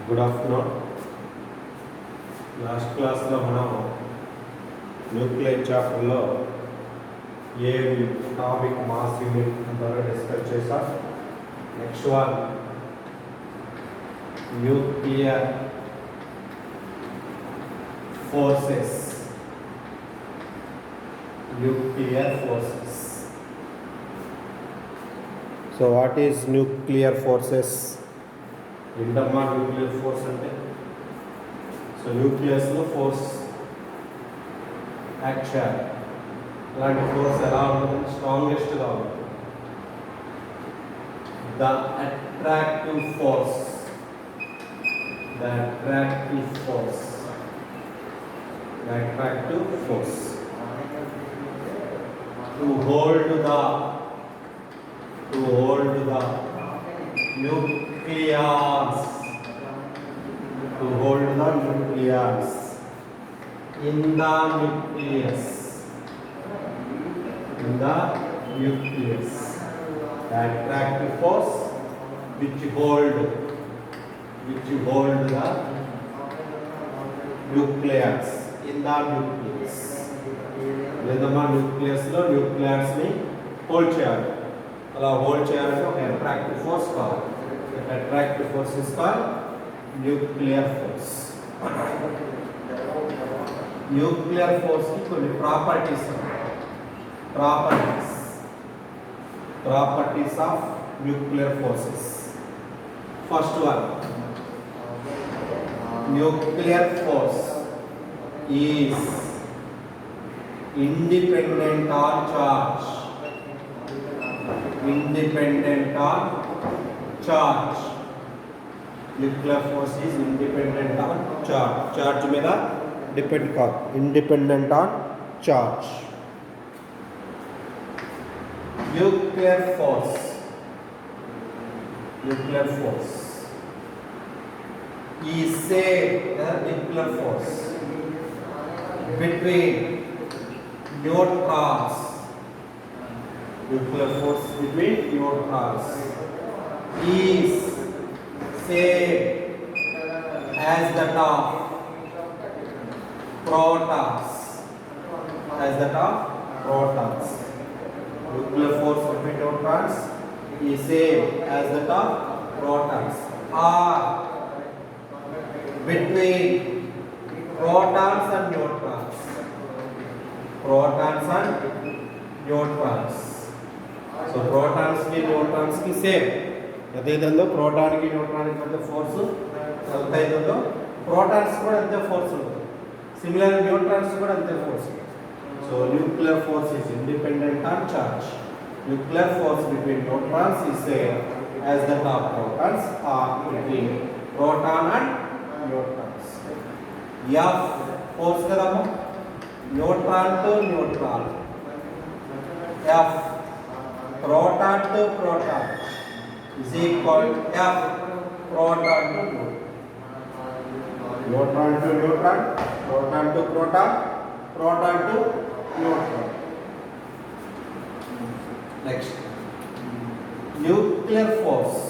Good afternoon. Last క్లాస్లో మనం nuclear చాప్టర్లో ఏవి టాపిక్ మాస్ యూనిట్ ద్వారా డిస్కస్ చేసాం. Next one nuclear forces. Nuclear forces. So what is nuclear forces? ఏంటమ్మా న్యూక్లియర్ ఫోర్స్ అంటే? సో న్యూక్లియస్లో ఫోర్స్ యాక్ట్ చేయాలి. అలాంటి ఫోర్స్ ఎలా ఉంటుంది? స్ట్రాంగెస్ట్గా ఉంటుంది. The attractive force. The attractive force. The attractive force to hold the nucleus, to hold the nucleus, in the nucleus, the attractive force which hold the nucleus, in the nucleus. లేదమ్మా న్యూక్లియస్లో న్యూక్లియస్ని hold చేయాలి. అలా hold చేయాలంటే ఒక attractive force కావాలి. Attractive force is called nuclear force. Nuclear ఫోర్స్కి కొన్ని properties of nuclear forces. First one, nuclear force is independent on charge. Independent on charge. Nuclear force is independent on charge. Charge మీద depend కాదు. Independent on charge. Nuclear force is say the nuclear force between neutrons. Nuclear force between neutrons is same as that of protons. Nuclear force between neutrons is same as that of protons, or between protons and neutrons. Protons and neutrons. So protons की neutrons की same. అదేవిధంగా proton కి neutron కి మధ్య force ఎంత అవుతుందో protons కూడా అంతే ఫోర్స్ ఉంటుంది. సిమిలర్ న్యూట్రాన్స్ కూడా అంతే force. So nuclear force is independent on charge. Nuclear force between neutrons is same as that of protons, or between proton and neutrons. F force కదమ్మా, neutron to neutron. F proton to proton is equal to F proton to neutron. Neutron to neutron, proton to proton, proton to neutron. Next, nuclear force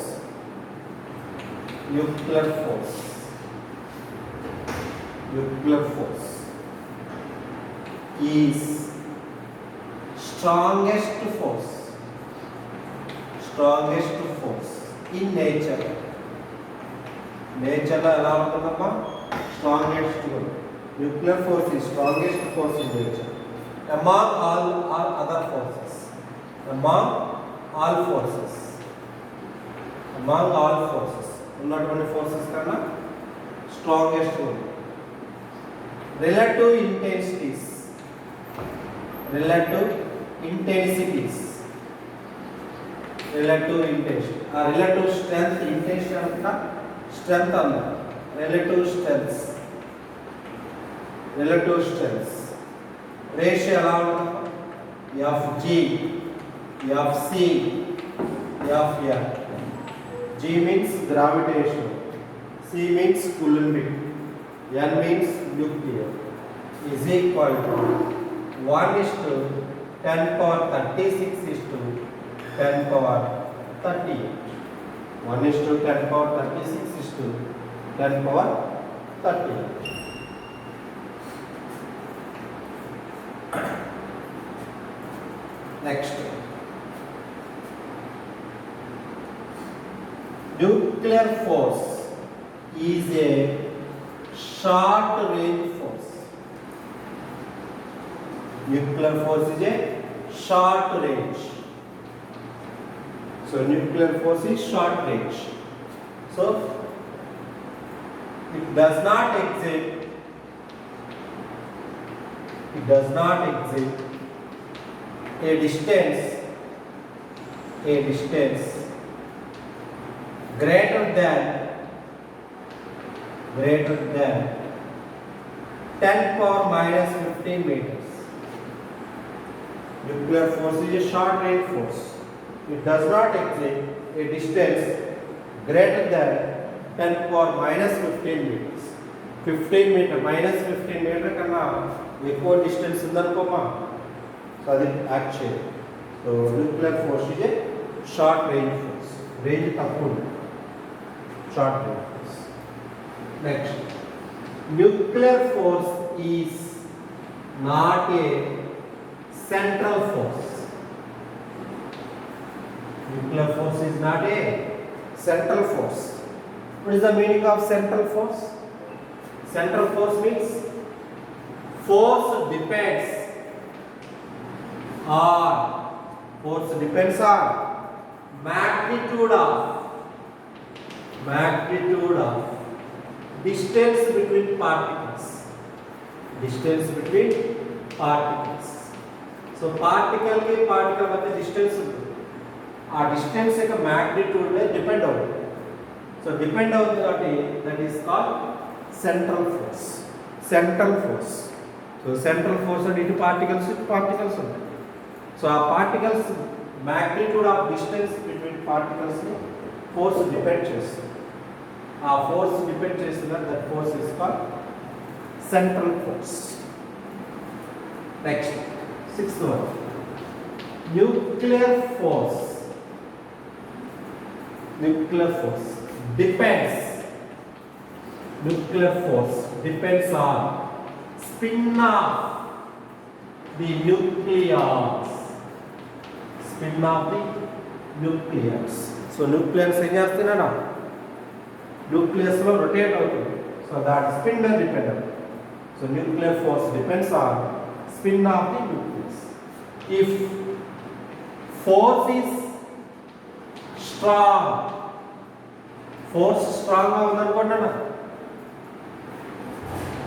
is strongest force in nature. Nature ఎలా ఉంటుందమ్మా? Strongest. Nuclear force is strongest force in nature among all other forces. Among all forces ఉన్నటువంటి forces కన్నా strongest. Relative intensities. Relative intensity. Relative strength. Intensity అంతా strength అన్న. Relative strengths. Ratio ఎలా ఉంటుంది? Fg, Fc, Fr. G means gravitation, C means coulombic, N means nuclear, is equal to 1:10⁻36 1 is to 10 power 36 is to 10 power 30. Next, nuclear force is a short range force. Nuclear force is a short range. So nuclear force is short range. So it does not exist a distance greater than 10 power minus 15 meters. Nuclear force is a short range force. It does not exist a distance greater than 10 power minus 15 meters. 15 meter minus 15 meter కన్నా ఎక్కువ distance ఉందనుకోమా, so అది act చేయదు. So nuclear force is a short range force. Range తక్కువ ఉంది, short range force. Next, nuclear force is not a central force. Nuclear force is not a central force. What is the meaning of central force? Central force means force depends on magnitude of distance between particles. So particle కి particle మధ్య distance ఉంటుంది. ఆ distance యొక్క magnitude మీద depend అవుతుంది. So depend అవుతుంది కాబట్టి that is called central force. So central force అంటే ఇటు పార్టికల్స్ ఉంటాయి. సో ఆ particles magnitude of distance between particles force depend చేస్తుంది. ఆ ఫోర్స్ డిపెండ్ చేస్తున్న that force is called central force. Next, sixth one, nuclear force depends on spin of the nucleus. So nucleus ఏం చేస్తున్నాడా, nucleus లో rotate అవుతుంది. So that spin మీద depend అవుతుంది. So nuclear force depends on spin of the nucleus. If force is strong గా ఉందనుకోండి.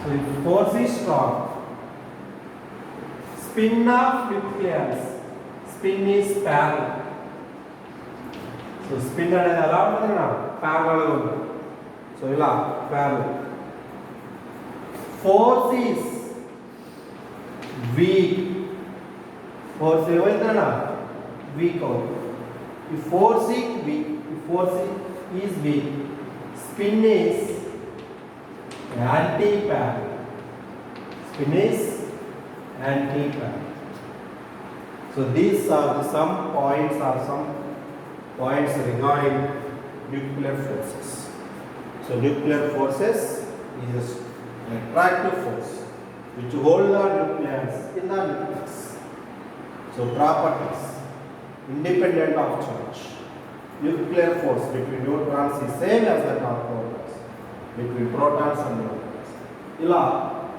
So if force is strong, spin of nucleus is parallel. So spin అనేది ఎలా ఉంటుంది, parallel గా ఉంటుంది. సో ఇలా parallel. Force is weak. Force ఏమైందన్నా, week అవుతుంది. ఈ force is week, spin is anti parallel. So these are some points regarding nuclear forces. So nuclear forces is an attractive force which hold the nucleus in the nucleus. So properties: independent of charge. Nuclear force between neutrons is same as that of protons between protons and neutrons. ఇలా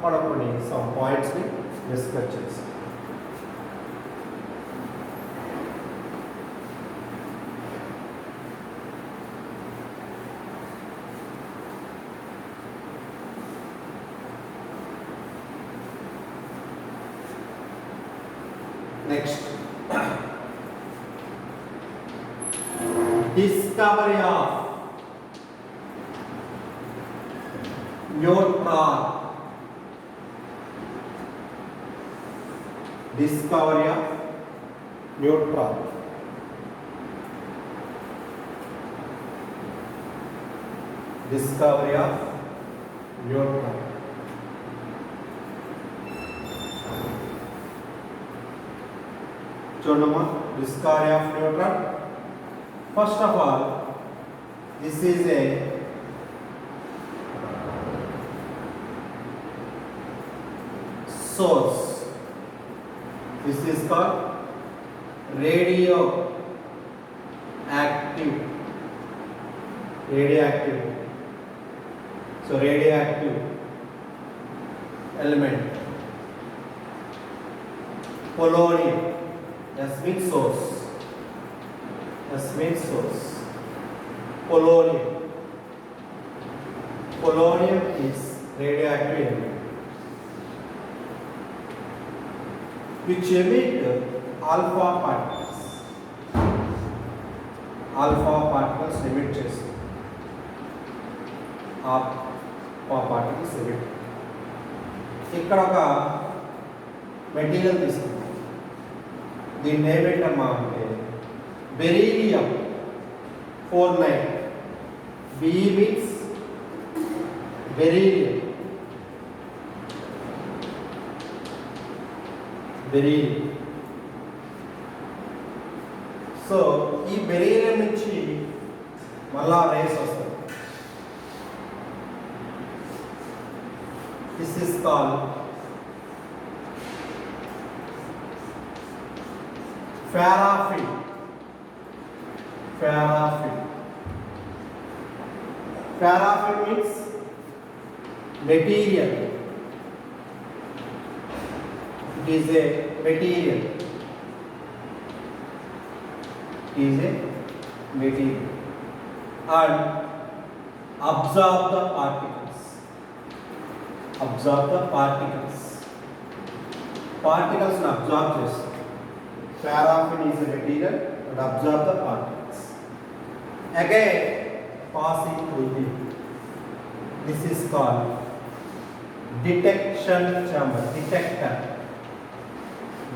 మనం కొన్ని some points ని discuss చేస్తాం. Next, discovery of neutron. Discovery of neutron. చూడమ్మా, discovery of neutron. First of all, this is a source. This is called radioactive. Radioactive. So radioactive element. Polonium. S means source. S means source. Polonium. Polonium is radioactive element which emit alpha particles. Alpha particles emit చేస్తుంది. alpha particles emit. ఇక్కడ ఒక material తీసుకుందాం. దీన్ని ఏమిటమ్మా అంటే beryllium 49. Be means beryllium. Beryllium. So ఈ beryllium నుంచి మళ్ళా రేస్ వస్తుంది. This is called paraffin. Paraffin. Paraffin means material. It is a material. It is a material. And absorb the particles. Absorb the particles. Particles absorb చేస్తుంది. Paraffin is a material and absorb the particles. Again, passing through the. This is called detection chamber. Detector.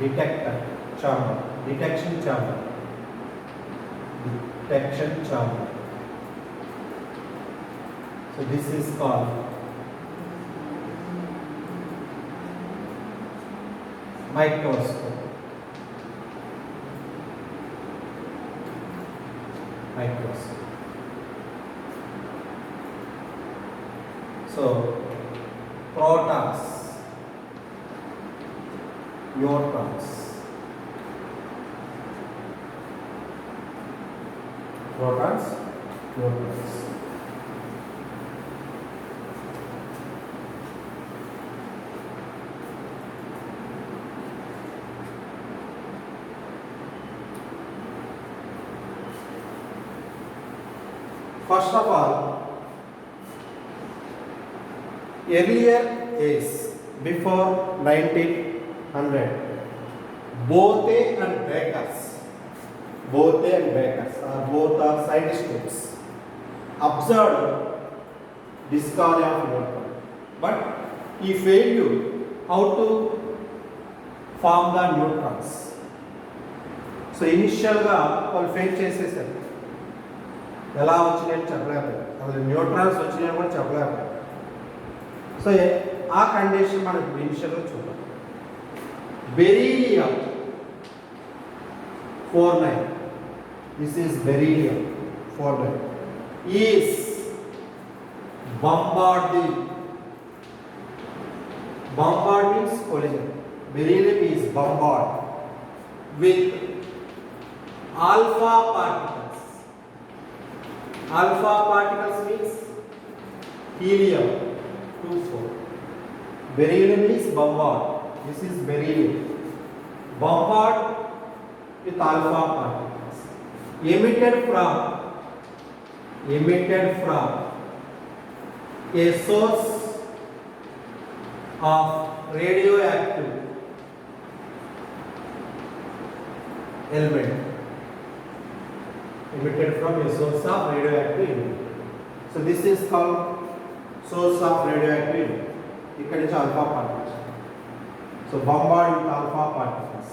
Detector chamber. Detection chamber. Detection chamber. So this is called microscope. Microscope. So protons, neutrons, protons, neutrons. First of all, earlier is before 1900, Bothe and Bakers both are scientists observed discovery of neutron, but he failed how to form the neutrons. So initial గా వాళ్ళు fail చేసేసారు. ఎలా వచ్చినాయని చెప్పలేకపోయారు. అసలు neutrons వచ్చినాయని కూడా చెప్పలేకపోయారు. So ఆ condition మనకు ఇనిషియల్గా చూద్దాం. Beryllium 49. This is beryllium 49 is bombarded. Bombard means collision. Beryllium is bombarded with alpha particles. Alpha particles means helium 24. Beryllium is bombarded. This is beryllium. Bombarded with alpha particles emitted from a source of radioactive element. Emitted from a source of radioactive element. So this is called source of radioactive element. ఇక్కడ నుంచి alpha particles. So bombarded with alpha particles.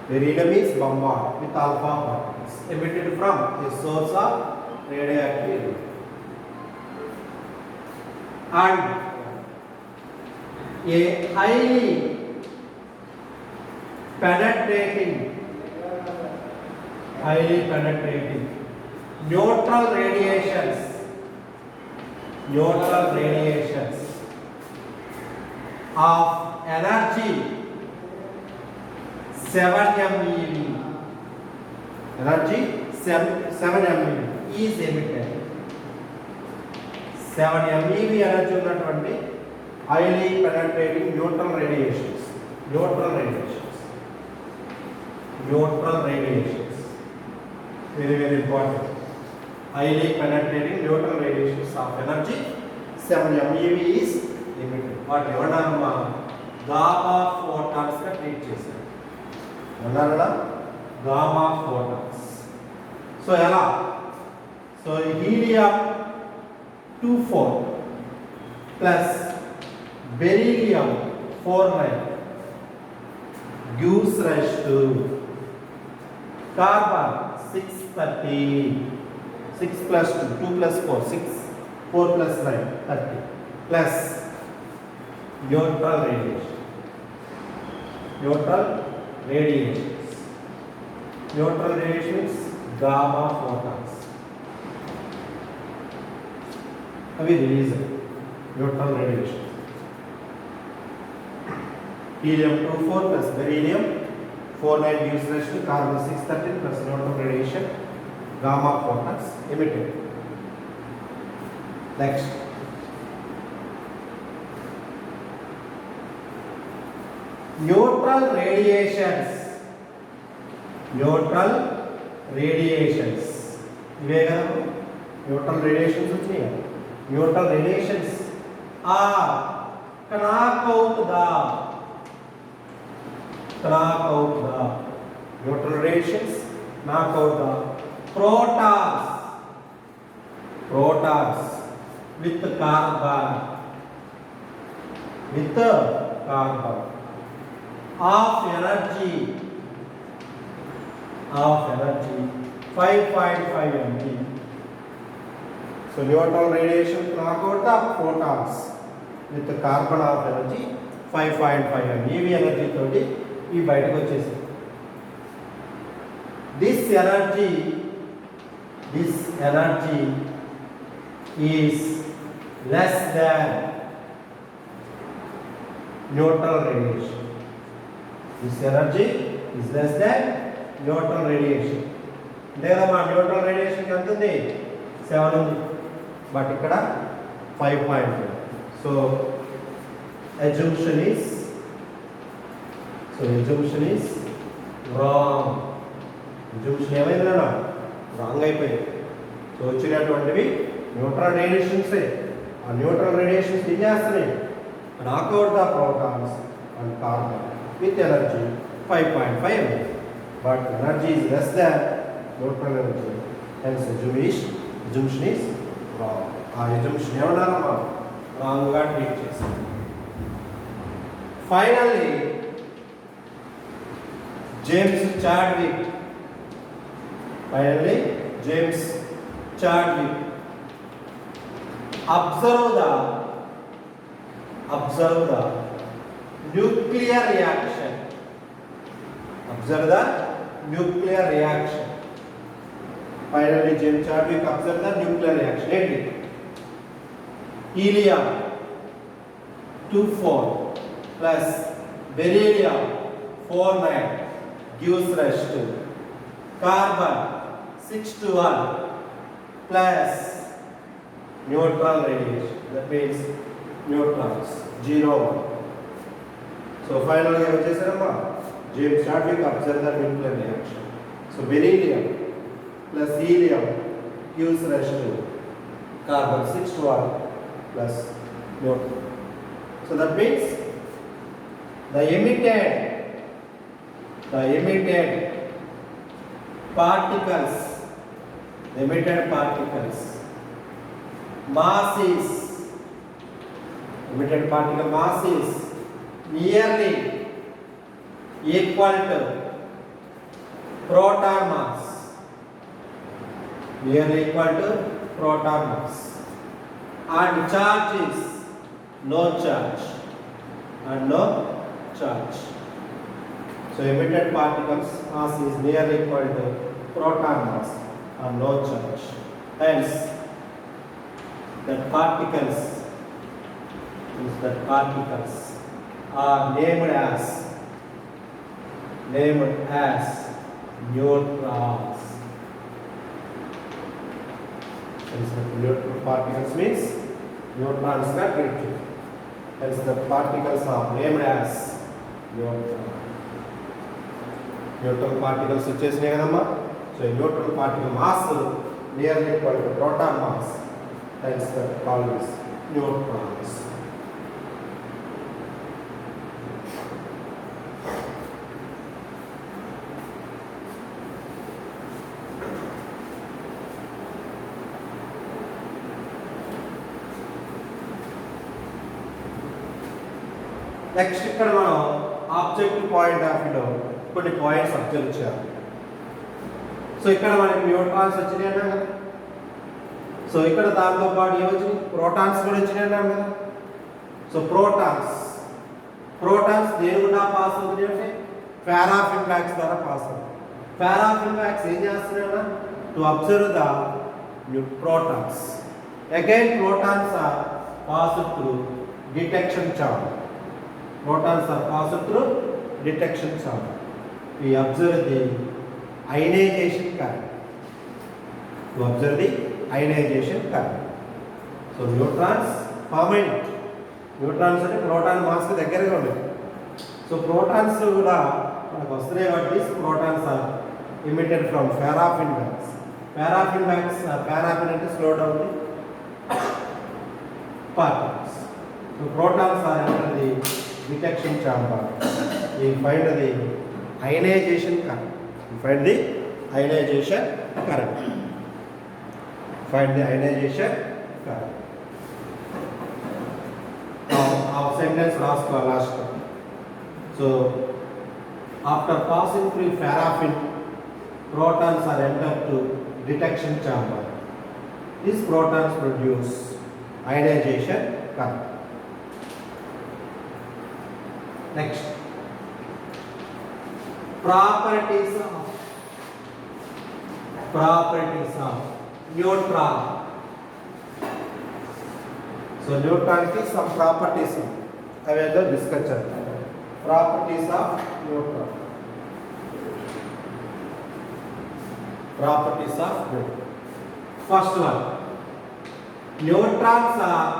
Beryllium is bombarded with alpha particles emitted from a source of radioactive element. And a highly penetrating neutral radiations of energy 7 MeV. Energy 7 MeV is emitted. 7 MeV energy ఉన్నటువంటి highly penetrating neutral radiations. Very important. Highly penetrating neutral radiations of energy 7 MeV is emitted. వాటి ఏమన్నా gamma photons గా treat చేశారు. ఏమన్నా gamma photons. So ఎలా? So helium 24 plus beryllium 49 gives rise to carbon 630. 6 plus 2, 2 plus 4, 6, 4 plus 9, 30 plus neutral radiation. Neutral radiations gamma photons. अभी release है neutral radiation. Helium 24 plus beryllium 49 gives rise to carbon 613 plus neutral radiation gamma photons emitted. Next, neutral radiations. इवे కదా neutral radiations వచ్చినాయి. Neutral radiations are knock out the neutral radiations knock out the protons with carbon of energy 5.5 MeV. So neutral radiation knock out the protons with the carbon of energy 5.5 MeV energy తోటి ఈ బయటకు వచ్చేసింది. This energy is less than neutral radiation. This energy is less than neutral radiation. లేదా మా neutral radiation ఎంత ఉంది? 7 ఉంది. But ఇక్కడ 5.5. So assumption is wrong. Assumption ఏమైంది అన్న? రాంగ్ అయిపోయింది. సో వచ్చినటువంటివి న్యూట్రల్ రేడియేషన్సే. ఆ న్యూట్రల్ రేడియేషన్స్ ఏం చేస్తున్నాయి? Knockout the protons and carbon with energy 5.5 MeV. But energy is less than neutral energy. Hence assumption is wrong. ఆ assumption ఏమన్నారమ్మా? రాంగ్గా ట్రీట్ చేశాం. Finally, James Chadwick observe the nuclear reaction. Finally, James Chadwick observed the nuclear reaction. Helium 24 plus beryllium 49 gives rise to carbon 621 plus neutral radiation. That means neutrons 0.1. So finally, what is it? James Chadwick observed the nuclear reaction. So beryllium plus helium gives rise to carbon 621 plus neutron. So that means the emitted particles mass is nearly equal to proton mass. And charge is no charge. So emitted particles mass is nearly equal to proton mass and no charge. Hence, that particles are named as neutrons. Neutral particles means neutrons గా treat చేయాలి. Hence the particles are named as neutron. Neutral particles వచ్చేసినాయి కదమ్మా. So neutral particle mass nearly equal to proton mass. Hence the called as neutrons. Next ఇక్కడ మనం objective point of వ్యూలో కొన్ని points observe చేయాలి. So ఇక్కడ మనకి న్యూట్రాన్స్ వచ్చినాయి అన్నాం కదా. సో ఇక్కడ దాంతో పాటు ఏమొచ్చినాయి, ప్రోటాన్స్ కూడా వచ్చినాయి అన్నాం కదా. సో ప్రోటాన్స్ దేని గుండా పాస్ అవుతుంది అంటే పారాఫిన్ బ్యాగ్స్ ద్వారా పాస్ అవుతుంది. పారాఫిన్ బ్యాగ్స్ ఏం చేస్తున్నాయన్నా, to observe the protons. Again protons are passed through detection chamber. Protons are passed through detection chamber. We observe the ionization current. To observe the ionization current. So neutrons formed. Neutrons అంటే proton mass కి దగ్గరగా ఉంటాయి. So protons కూడా మనకు వస్తున్నాయి కాబట్టి these protons are emitted from paraffin bags. Paraffin bags, paraffin అంటే slow down the particles. So protons are enter the detection chamber. We find the ionization current. Find the ionization current. Our sentence last. So after passing through paraffin, protons are entered to detection chamber. These protons produce ionization current. Next, properties of neutron. So neutron ki some properties are discussed. Properties of neutron. First one, neutrons are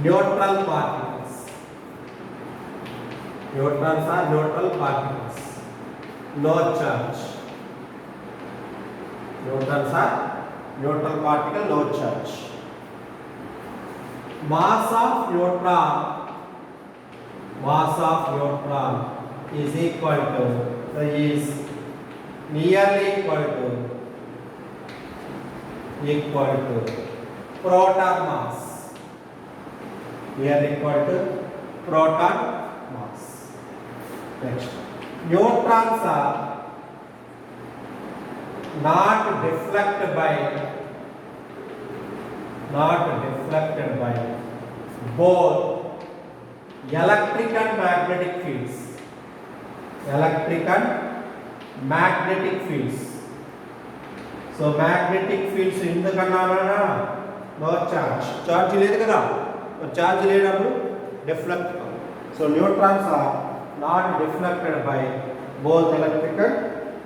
neutral particles. Neutrons are neutral particles. No charge. Neutrons are neutral particle, no charge. Mass of neutron is equal to, is nearly equal to proton mass. Nearly equal to proton mass. Next, neutrons are not deflected by both electric and magnetic fields. So magnetic fields in the kanana no charge. Charge లేదు కదా. Charge లేనప్పుడు deflect. So neutrons are not deflected by both electric and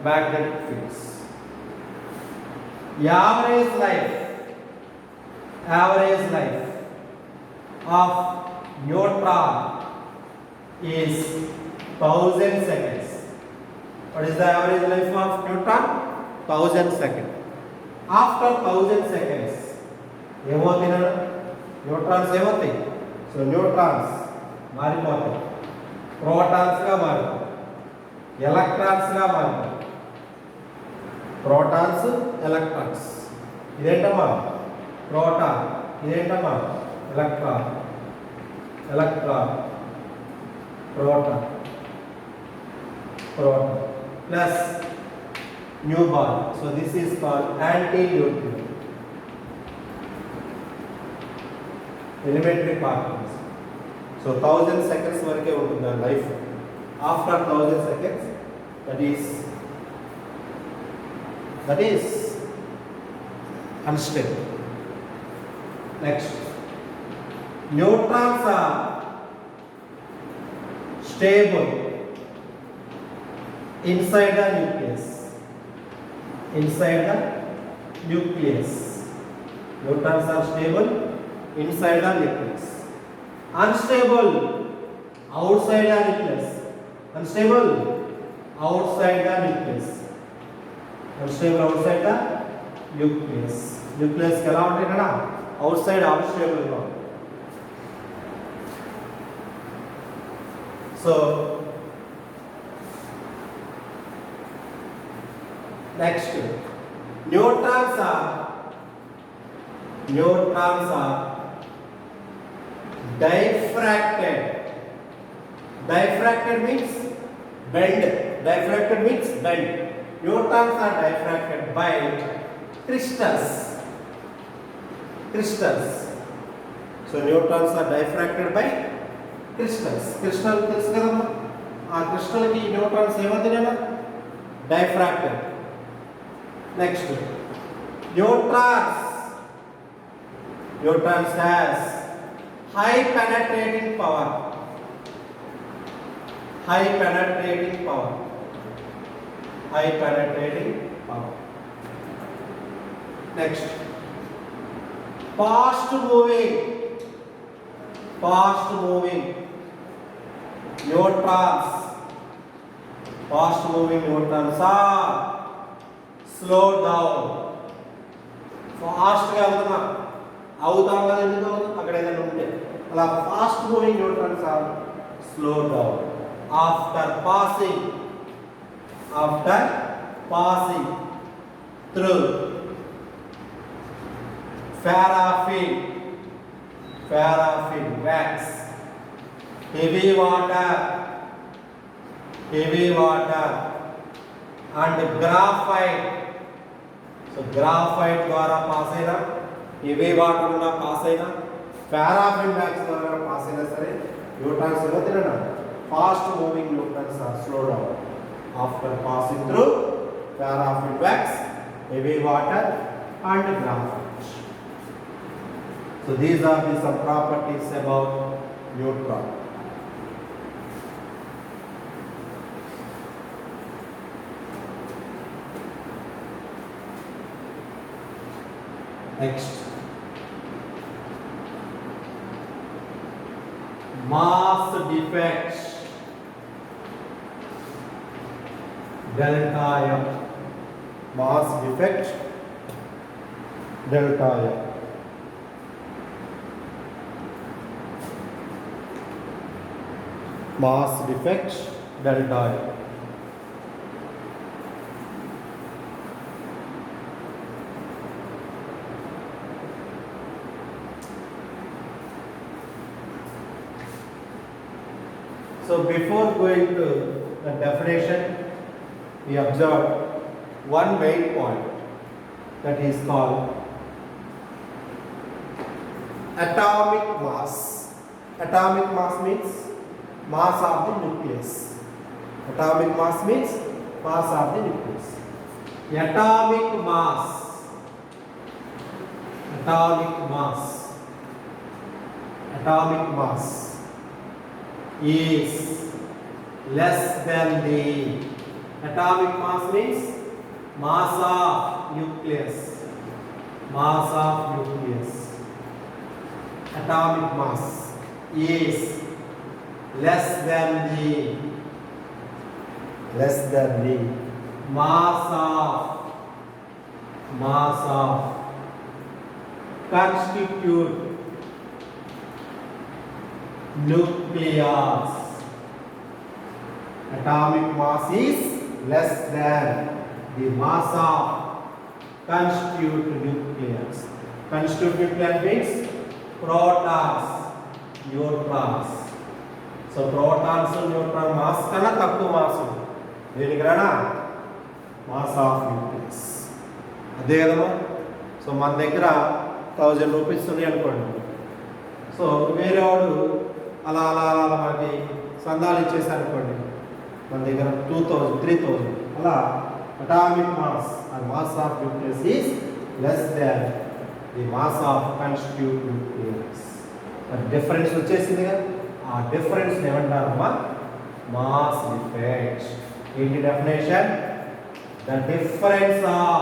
magnetic fields. Average life of neutron is 1000 seconds. What is the average life of neutron? 1000 seconds. After 1000 seconds, neutrons ఏమవుతాయి? So neutrons మారిపోతాయి, protons గా మారుతాయి, electrons గా మారుతాయి. Protons, electrons. ఇదేంటమ్మా proton, ఇదేంటమ్మా electron. Proton plus new bond. So this is called anti-neutron. Elementary particles. So 1000 seconds వరకే ఉంటుంది life. After 1000 seconds that is unstable. Next, neutrons are stable inside the nucleus. Inside the nucleus. Neutrons are stable inside the nucleus. Unstable outside the nucleus. Unstable outside the nucleus. Unstable outside the nucleus. Nucleus ఎలా ఉంటాయి కదా outside unstable గా. So next, neutrons are diffracted. Diffracted means bend. Diffracted means bend. Neutrons are diffracted by crystals. So neutrons are diffracted by crystals. Crystal తెలుసు కదమ్మా, ఆ crystal కి neutrons ఏమవుతాయన్నా diffracted. Next, neutrons has high penetrating power. High penetrating power. Next, fast moving neutrons. Fast moving neutrons are slow down. Fast గా అవుతాం కదా, ఎందుకు అక్కడ ఏదైనా ఉంటే అలా fast moving neutrons are slow down after passing through paraffin wax, heavy water and graphite. So graphite ద్వారా pass అయినా, heavy water ఉన్న పాస్ అయినా, paraffin wax ద్వారా పాస్ అయినా సరే న్యూట్రాన్స్ ఏమవుతాయన్నా fast moving neutrons are slow down after passing through paraffin wax, heavy water and graphite. So these are the some properties about neutron. Next, mass defects, delta M. Mass defect, delta M. Mass defect, delta M. So before going to the definition, we observe one main point, that is called atomic mass. Atomic mass means mass of the nucleus. Atomic mass means mass of the nucleus. Atomic mass is less than the atomic mass means mass of nucleus. Atomic mass is less than the mass of constitute nucleus. Atomic mass is less than the mass of constitute nucleus. Constitute nucleus means protons, neutrons. So protons and neutron mass కన్నా తక్కువ mass ఉంది. దీనికి రానా mass of nucleus. అదే కదమ్మా. So మన దగ్గర 1000 rupees ఉన్నాయి అనుకోండి. సో వేరే వాడు అలా మనకి సందాలు ఇచ్చేసారు అనుకోండి, మన దగ్గర 2000, 3000 అలా atomic mass and mass of nucleus is less than the mass of constitute nucleus. Difference వచ్చేసింది కదా, ఆ difference ఏమంటారమ్మా mass defect. In the definition, the difference of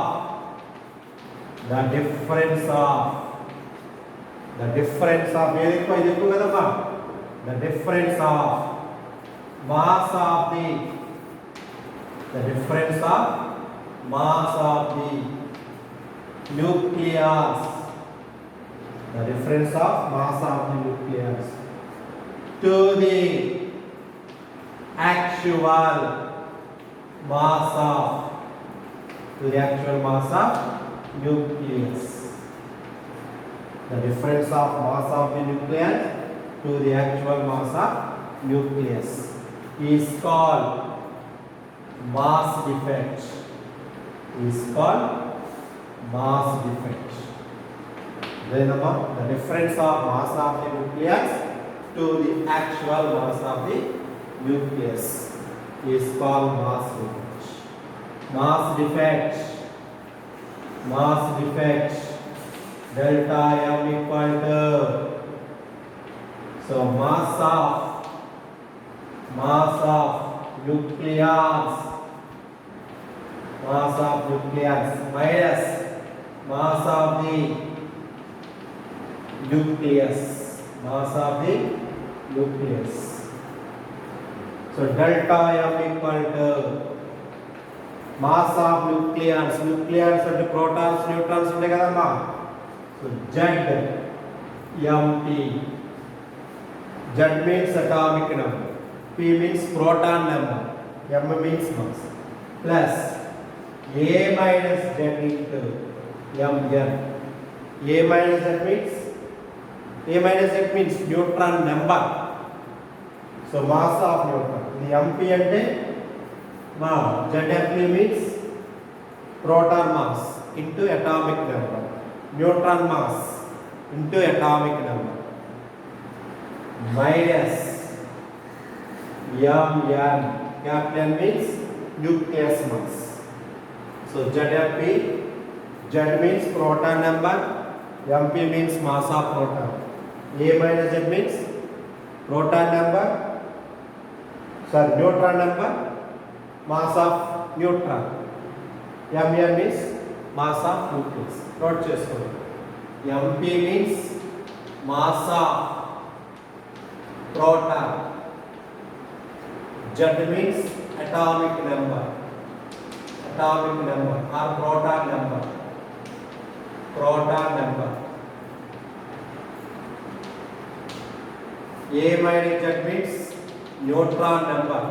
ఏది ఎక్కువ ఇది ఎక్కువ కదమ్మా, the difference of mass of the mass of the nucleus, the difference of mass of the nucleus to the actual mass of nucleus. The difference of mass of the nucleus to the actual mass of nucleus is called mass defect. Then the difference of mass of the nucleus to the actual mass of the nucleus is called mass defect. Mass defect delta M equal to, so mass of nucleus minus mass of the nucleus. So delta M equal to mass of nucleus అంటే protons neutrons ఉంటాయి కదమ్మా. So Z M P, Z means atomic number, P means proton number, M means mass, plus A minus Z into Mn. A minus Z means neutron number. So mass of neutron. The MP అంటే మా ZFP means proton mass into atomic number, neutron mass into atomic number, minus Mn. Capital means nucleus mass. So ZFP, Z means proton number, MP means mass of proton. A minus Z means proton number, neutron number, mass of neutron. Mn means mass of nucleus. Note చేసుకోండి. MP means mass of proton. Z means atomic number or proton number. A minus Z means neutron number.